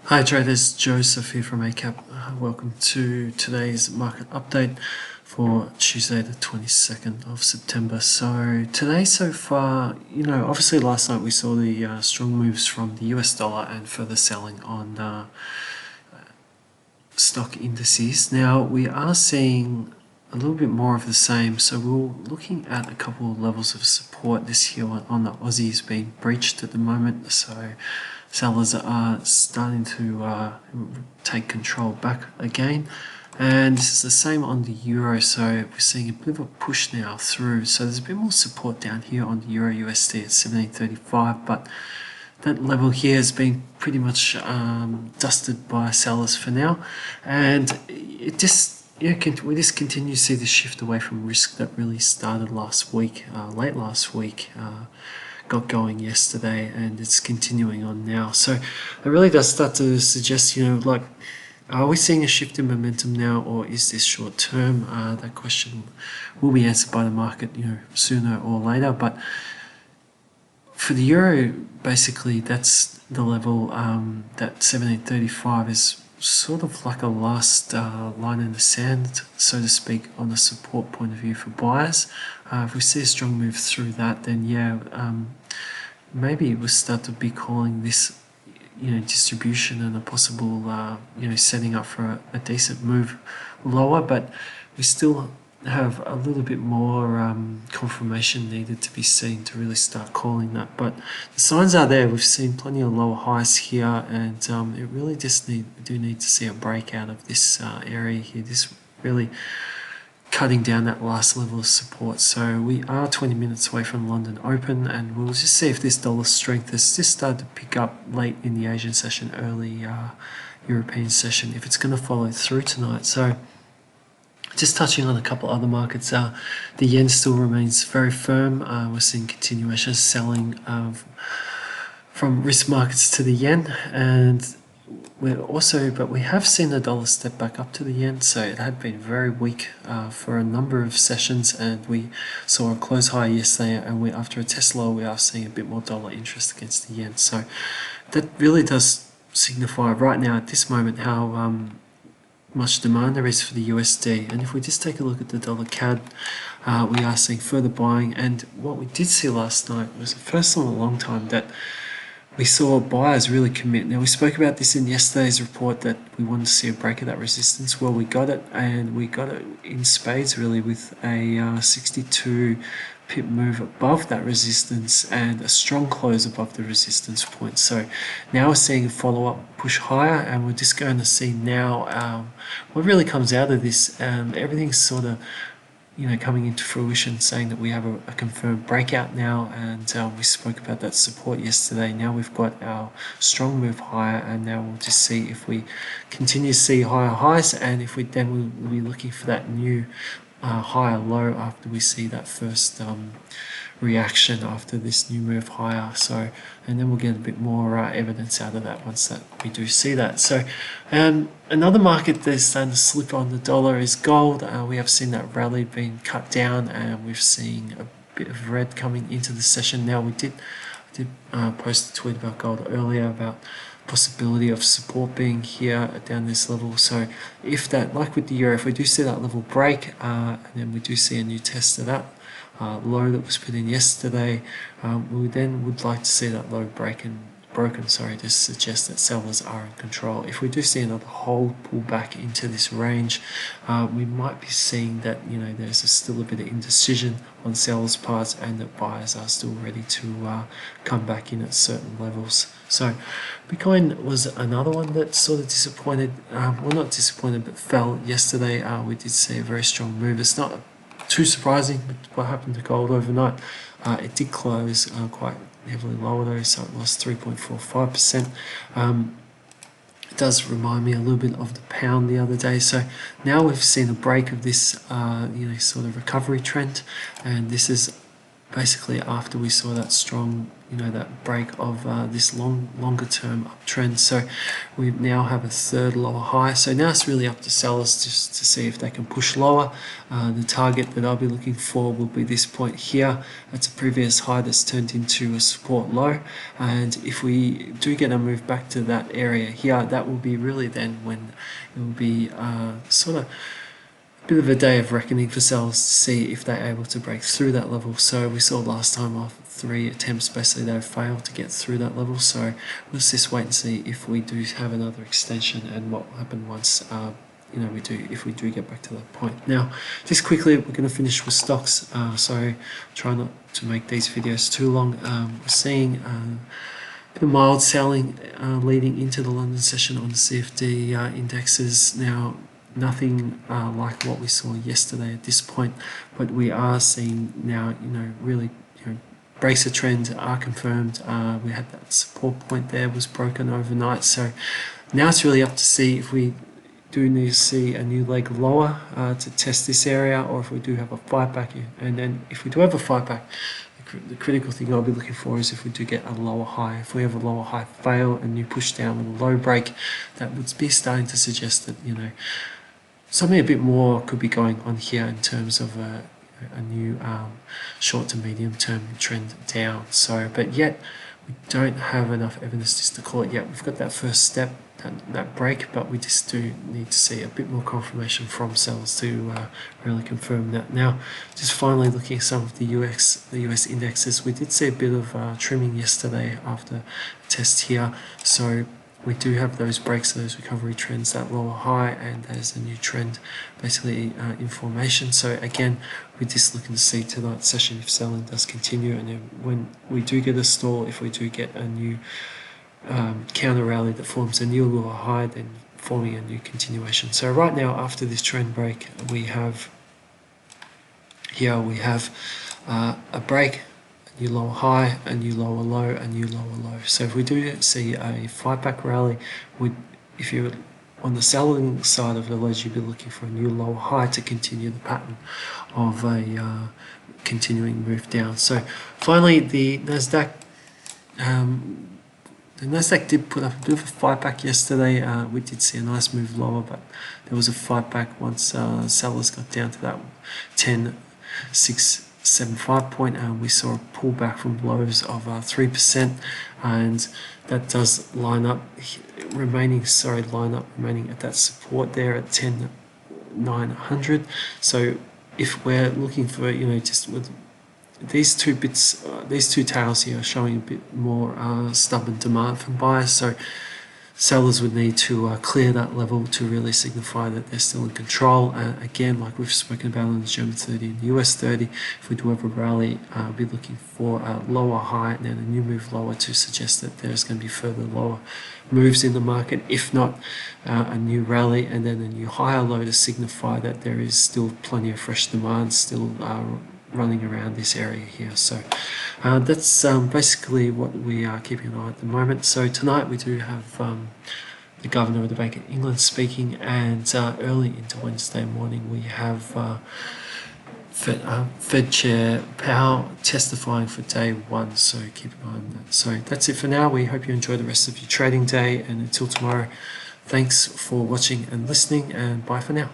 Hi traders, Joseph here from Eightcap. Welcome to today's market update for Tuesday the 22nd of September. So today so far, obviously last night we saw the strong moves from the US dollar and further selling on stock indices. Now we are seeing a little bit more of the same. So we're looking at a couple of levels of support. This here on the Aussie is being breached at the moment. So sellers are starting to take control back again, and this is the same on the euro. So we're seeing a bit of a push now through, so there's a bit more support down here on the euro USD at 17.35, but that level here has been pretty much dusted by sellers for now, and it just we just continue to see the shift away from risk that really started last week, late last week, got going yesterday, and it's continuing on now. So it really does start to suggest, like, are we seeing a shift in momentum now, or is this short term? That question will be answered by the market, sooner or later. But for the euro, basically, that's the level that 17.35 is sort of like a last line in the sand, so to speak, on the support point of view for buyers. If we see a strong move through that, then maybe we'll start to be calling this distribution and a possible setting up for a decent move lower, but we still have a little bit more confirmation needed to be seen to really start calling that. But the signs are there. We've seen plenty of lower highs here, and it really just do need to see a breakout of this area here, this really cutting down that last level of support. So we are 20 minutes away from London Open, and we'll just see if this dollar strength has just started to pick up late in the Asian session, early European session, if it's going to follow through tonight. So just touching on a couple other markets, the yen still remains very firm. We're seeing continuation of selling from risk markets to the yen, and we have seen the dollar step back up to the yen. So it had been very weak for a number of sessions, and we saw a close high yesterday, and after a test low, we are seeing a bit more dollar interest against the yen. So that really does signify right now at this moment how much demand there is for the USD. And if we just take a look at the dollar CAD, we are seeing further buying, and what we did see last night was the first time in a long time that we saw buyers really commit. Now, we spoke about this in yesterday's report that we wanted to see a break of that resistance. Well, we got it, and we got it in spades really, with a 62 pip move above that resistance and a strong close above the resistance point. So now we're seeing a follow-up push higher, and we're just going to see now what really comes out of this. Everything's sort of coming into fruition, saying that we have a confirmed breakout now, and we spoke about that support yesterday. Now we've got our strong move higher, and now we'll just see if we continue to see higher highs, and if we'll be looking for that new higher low after we see that first reaction after this new move higher. So, and then we'll get a bit more evidence out of that once that we do see that. So another market that's starting to slip on the dollar is gold. We have seen that rally being cut down, and we've seen a bit of red coming into the session. Now I did post a tweet about gold earlier about possibility of support being here down this level. So if that, like with the euro, if we do see that level break, and then we do see a new test of that low that was put in yesterday, we then would like to see that low broken, to suggest that sellers are in control. If we do see another hold pull back into this range, we might be seeing that there's still a bit of indecision on sellers' parts, and that buyers are still ready to come back in at certain levels. So Bitcoin was another one that sort of disappointed, well, not disappointed, but fell yesterday. We did see a very strong move. It's not too surprising with what happened to gold overnight. It did close quite heavily lower though, so it lost 3.45%. It does remind me a little bit of the pound the other day. So now we've seen a break of this sort of recovery trend, and this is basically after we saw that strong, that break of this longer term uptrend. So we now have a third lower high. So now it's really up to sellers just to see if they can push lower. The target that I'll be looking for will be this point here. That's a previous high that's turned into a support low. And if we do get a move back to that area here, that will be really then when it will be sort of bit of a day of reckoning for sellers to see if they're able to break through that level. So we saw last time off 3 attempts, basically they failed to get through that level. So let's just wait and see if we do have another extension and what will happen once if we do get back to that point. Now, just quickly, we're going to finish with stocks. So try not to make these videos too long. We're seeing the mild selling leading into the London session on the CFD indexes. Now, nothing like what we saw yesterday at this point, but we are seeing now, really, breaks of trend are confirmed. We had that support point there was broken overnight. So now it's really up to see if we do need to see a new leg lower to test this area, or if we do have a fight back. And then if we do have a fight back, the critical thing I'll be looking for is if we do get a lower high. If we have a lower high fail and you push down with a low break, that would be starting to suggest that, something a bit more could be going on here in terms of a new short to medium term trend down. So, but yet we don't have enough evidence just to call it yet. We've got that first step, that break, but we just do need to see a bit more confirmation from sellers to really confirm that. Now, just finally looking at some of the US indexes, we did see a bit of trimming yesterday after a test here. So we do have those breaks, those recovery trends, that lower high, and there's a new trend basically in formation. So again, we're just looking to see tonight's session if selling does continue, and then when we do get a stall, if we do get a new counter rally that forms a new lower high, then forming a new continuation. So right now, after this trend break, we have a break, a new lower high, a new lower low, a new lower low. So if we do see a fight back rally, if you're on the selling side of the ledge, you'd be looking for a new lower high to continue the pattern of a continuing move down. So finally, the Nasdaq. The Nasdaq did put up a bit of a fight back yesterday. We did see a nice move lower, but there was a fight back once sellers got down to that 10,675 point. We saw a pullback from lows of 3%, and that does line up remaining at that support there at 10,900. So if we're looking for, just with these two tails here are showing a bit more stubborn demand from buyers, so sellers would need to clear that level to really signify that they're still in control. Again, like we've spoken about on the German 30 and the US 30, if we do have a rally, be looking for a lower high and then a new move lower to suggest that there's going to be further lower moves in the market, if not a new rally and then a new higher low to signify that there is still plenty of fresh demand still running around this area here. So that's basically what we are keeping an eye on at the moment. So tonight we do have the Governor of the Bank of England speaking, and early into Wednesday morning we have Fed Chair Powell testifying for day one, so keep an eye on that. So that's it for now. We hope you enjoy the rest of your trading day, and until tomorrow, thanks for watching and listening, and bye for now.